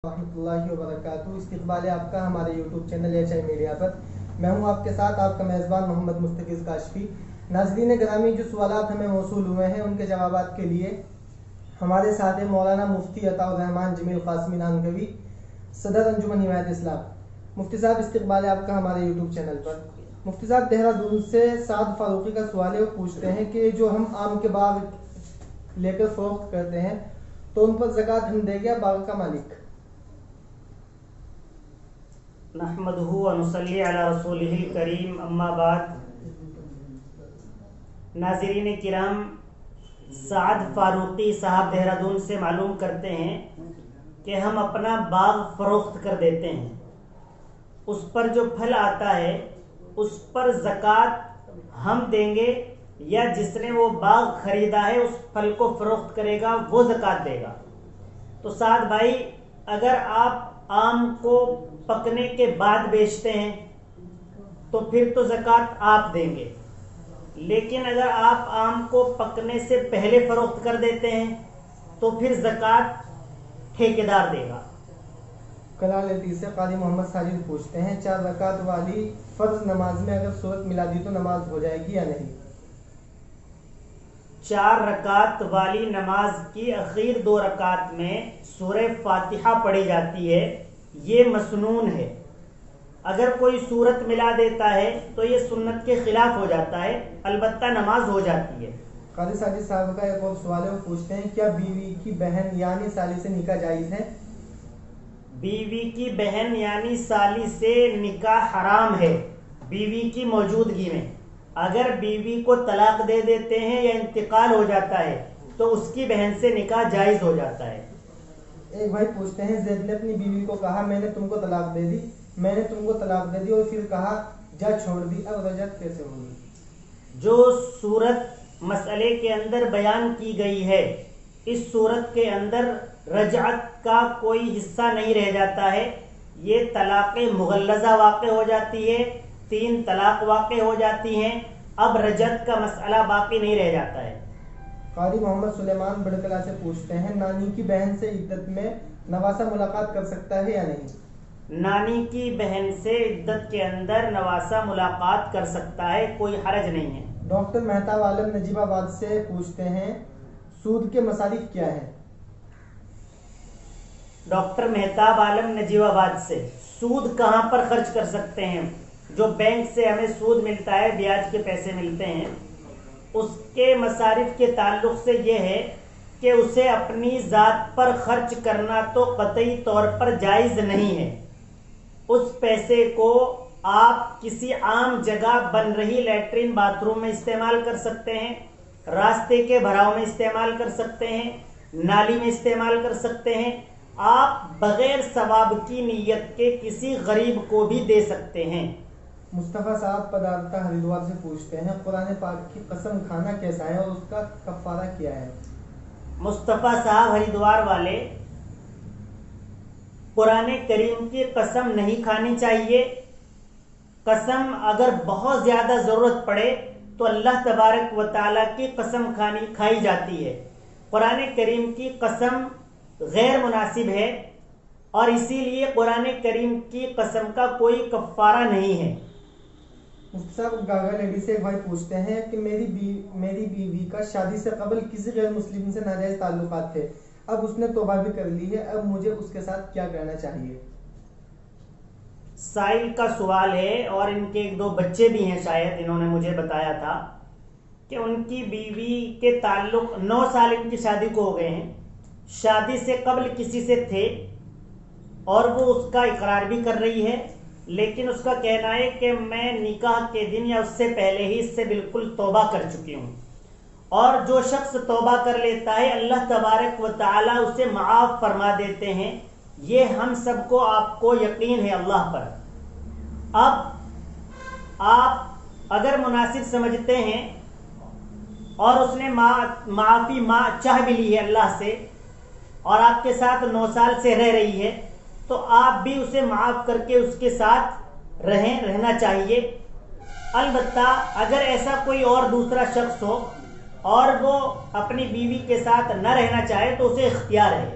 ورحمۃ اللہ وبرکاتہ۔ استقبال ہے آپ کا ہمارے YouTube channel H I Media پر۔ میں ہوں آپ کے ساتھ آپ کا میزبان محمد مستفیض کاشفی۔ ناظرین گرامی، جو سوالات ہمیں موصول ہوئے ہیں ان کے جوابات کے لیے ہمارے ساتھ ہیں مولانا مفتی عطاء الرحمان جمیل قاسمی نانگوی، صدر انجمن حمایت اسلام۔ مفتی صاحب، استقبال ہے آپ کا ہمارے یوٹیوب چینل پر۔ مفتی صاحب، دہرادون سے سعد فاروقی کا سوال ہے، وہ پوچھتے ہیں کہ جو ہم آم کے باغ لے کر فروخت کرتے ہیں تو ان پر زکوٰۃ ہم دیں گے باغ کا مالک؟ نحمدہ و نصلی علی رسولہ الکریم، اما بعد۔ ناظرین کرام، سعد فاروقی صاحب دہرادون سے معلوم کرتے ہیں کہ ہم اپنا باغ فروخت کر دیتے ہیں، اس پر جو پھل آتا ہے اس پر زکوٰۃ ہم دیں گے یا جس نے وہ باغ خریدا ہے اس پھل کو فروخت کرے گا وہ زکوٰۃ دے گا؟ تو سعد بھائی، اگر آپ آم کو پکنے کے بعد بیچتے ہیں تو پھر تو زکوٰۃ آپ دیں گے، لیکن اگر آپ آم کو پکنے سے پہلے فروخت کر دیتے ہیں تو پھر زکوٰۃ ٹھیکیدار دے گا۔ کلالٹی سے قاضی محمد ساجد پوچھتے ہیں 4 رکعت والی فرض نماز میں اگر سورت ملا دی تو نماز ہو جائے گی یا نہیں؟ 4 رکعت والی نماز کی اخیر 2 رکعت میں سورہ فاتحہ پڑھی جاتی ہے، یہ مسنون ہے۔ اگر کوئی سورت ملا دیتا ہے تو یہ سنت کے خلاف ہو جاتا ہے، البتہ نماز ہو جاتی ہے۔ قاضی ساجد صاحب کا ایک اور سوال ہے، وہ پوچھتے ہیں کیا بیوی کی بہن یعنی سالی سے نکاح جائز ہے؟ بیوی کی بہن یعنی سالی سے نکاح حرام ہے بیوی کی موجودگی میں۔ اگر بیوی کو طلاق دے دیتے ہیں یا انتقال ہو جاتا ہے تو اس کی بہن سے نکاح جائز ہو جاتا ہے۔ ایک بھائی پوچھتے ہیں زید نے اپنی بیوی کو کہا میں نے تم کو طلاق دے دی، میں نے تم کو طلاق دے دی اور پھر کہا جا چھوڑ دی، اب رجعت کیسے ہوگی؟ جو صورت مسئلے کے اندر بیان کی گئی ہے اس صورت کے اندر رجعت کا کوئی حصہ نہیں رہ جاتا ہے، یہ طلاق مغلظہ واقع ہو جاتی ہے، 3 طلاق واقع ہو جاتی ہیں، اب رجعت کا مسئلہ باقی نہیں رہ جاتا ہے۔ قاری محمد سلیمان بڑکلا سے پوچھتے ہیں نانی کی بہن سے عدت میں نواسہ ملاقات کر سکتا ہے یا نہیں؟ نانی کی بہن سے عدت کے اندر نواسہ ملاقات کر سکتا ہے، کوئی حرج نہیں ہے۔ ڈاکٹر مہتاب عالم نجیب آباد سے پوچھتے ہیں سود کے مصارف کیا ہیں؟ ڈاکٹر مہتاب عالم نجیب آباد سے سود کہاں پر خرچ کر سکتے ہیں؟ جو بینک سے ہمیں سود ملتا ہے، بیاج کے پیسے ملتے ہیں، اس کے مصارف کے تعلق سے یہ ہے کہ اسے اپنی ذات پر خرچ کرنا تو قطعی طور پر جائز نہیں ہے۔ اس پیسے کو آپ کسی عام جگہ بن رہی لیٹرین باتھ روم میں استعمال کر سکتے ہیں، راستے کے بھراؤ میں استعمال کر سکتے ہیں، نالی میں استعمال کر سکتے ہیں، آپ بغیر ثواب کی نیت کے کسی غریب کو بھی دے سکتے ہیں۔ مصطفیٰ صاحب پدارتا ہریدوار سے پوچھتے ہیں قرآن پاک کی قسم کھانا کیسا ہے اور اس کا کفارہ کیا ہے؟ مصطفیٰ صاحب ہریدوار والے، قرآن کریم کی قسم نہیں کھانی چاہیے۔ قسم اگر بہت زیادہ ضرورت پڑے تو اللہ تبارک و تعالیٰ کی قسم کھائی جاتی ہے۔ قرآن کریم کی قسم غیر مناسب ہے اور اسی لیے قرآن کریم کی قسم کا کوئی کفارہ نہیں ہے۔ مفتی صاحب گاگا لیڈی سے ایک بھائی پوچھتے ہیں کہ میری بیوی کا شادی سے قبل کسی غیر مسلم سے ناجائز تعلقات تھے، اب اس نے توبہ بھی کر لی ہے، اب مجھے اس کے ساتھ کیا کرنا چاہیے؟ سائل کا سوال ہے اور ان کے 1-2 بچے بھی ہیں، شاید انہوں نے مجھے بتایا تھا کہ ان کی بیوی کے تعلق 9 سال ان کی شادی کو ہو گئے ہیں، شادی سے قبل کسی سے تھے اور وہ اس کا اقرار بھی کر رہی ہے، لیکن اس کا کہنا ہے کہ میں نکاح کے دن یا اس سے پہلے ہی اس سے بالکل توبہ کر چکی ہوں۔ اور جو شخص توبہ کر لیتا ہے اللہ تبارک و تعالی اسے معاف فرما دیتے ہیں، یہ ہم سب کو آپ کو یقین ہے اللہ پر۔ اب آپ اگر مناسب سمجھتے ہیں اور اس نے معافی چاہ بھی لی ہے اللہ سے اور آپ کے ساتھ 9 سال سے رہ رہی ہے تو آپ بھی اسے معاف کر کے اس کے ساتھ رہنا چاہیے۔ البتہ اگر ایسا کوئی اور دوسرا شخص ہو اور وہ اپنی بیوی کے ساتھ نہ رہنا چاہے تو اسے اختیار ہے۔